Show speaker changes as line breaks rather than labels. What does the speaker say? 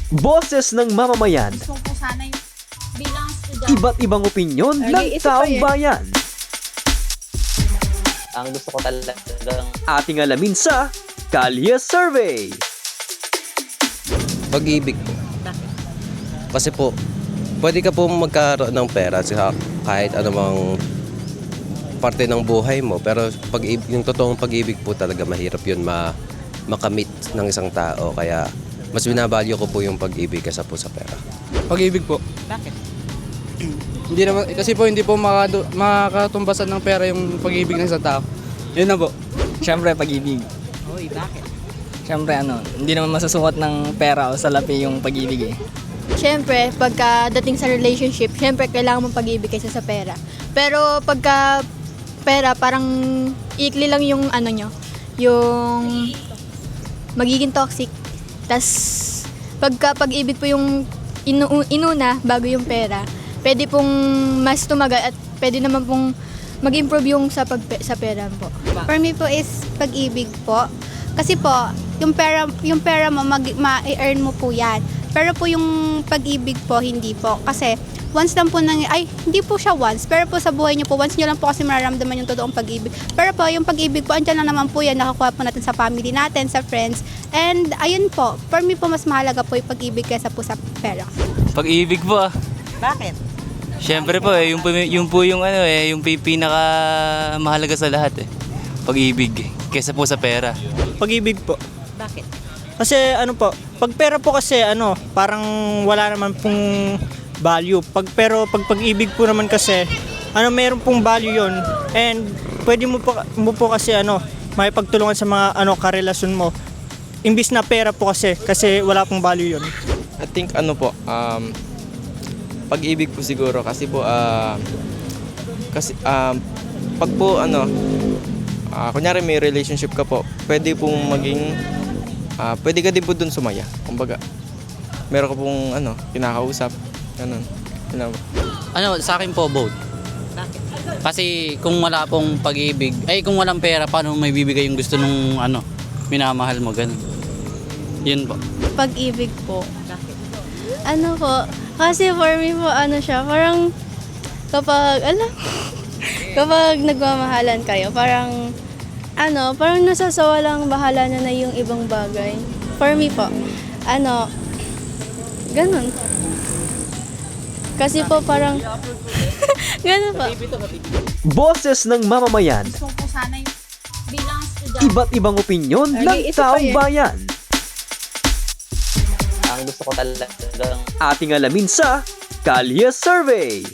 Boses ng mamamayan,
Gusto ko sana yung bilang estudyante.
iba't ibang opinyon ng taong bayan.
Ang gusto ko talagang
Ating alamin sa Kalye Survey.
Pag-ibig po. Kasi po, pwede ka po magkaroon ng pera sa kahit anumang parte ng buhay mo. Pero yung totoong pag-ibig po talaga mahirap yun makamit ng isang tao. Kaya mas binavalue ko po yung pag-ibig kaysa po sa pera.
Pag-ibig po.
Bakit?
Hindi naman, kasi po hindi po makakatumbasan ng pera yung pag-ibig ng isang tao. Yun na po.
Siyempre, pag-ibig.
Uy, bakit?
Siyempre, hindi naman masusukat ng pera o salapi yung pag-ibig eh.
Siyempre, pagkadating sa relationship, siyempre kailangan mong pag-ibig kaysa sa pera. Pero pagka pera, parang ikli lang yung ano nyo, yung magiging toxic. Tas pagka pag-ibig po yung inuna bago yung pera, pwede pong mas tumagal at pwede naman pong mag-improve yung sa pera po.
For me po is pag-ibig po. Kasi po, yung pera mo, ma-earn mo po yan. Pero po yung pag-ibig po, hindi po. Kasi once lang po hindi po siya once. Pero po sa buhay niyo po, once niyo lang po kasi mararamdaman yung totoong pag-ibig. Pero po, yung pag-ibig po, andyan lang naman po yan. Nakakuha po natin sa family natin, sa friends. And ayun po, for me po, mas mahalaga po yung pag-ibig kaysa po sa pera.
Pag-ibig po.
Bakit?
Siyempre po yung pinaka mahalaga sa lahat eh. Pag-ibig kaysa po sa pera.
Pag-ibig po.
Bakit?
Kasi pag pera po kasi parang wala naman pong value. Pero pag pag-ibig po naman kasi, meron pong value yon. And pwede mo po kasi may pagtulungan sa mga karelasyon mo. Imbis na pera po kasi wala pong value yon.
I think pag-ibig po siguro kasi po pag po kunyari may relationship ka po, pwede pong maging pwede ka din po dun sumaya. Kumbaga, meron ka pong kinakausap, ganun.
Sa akin po both.
Bakit?
Kasi kung wala pong pag-ibig, kung walang pera, paano may bibigay yung gusto nung minamahal mo, ganun. Yun po.
Pag-ibig po.
Bakit?
Kasi for me po, siya, parang kapag nagmamahalan kayo, parang nasasawalang bahala na yung ibang bagay. For me po, ganun. Kasi po parang, ganun po.
Boses ng mamamayan,
Gusto ko sana yung bilang estudyante.
iba't ibang opinyon ng taong bayan.
ang gusto ko talagang
Ating alamin sa Kalye Survey.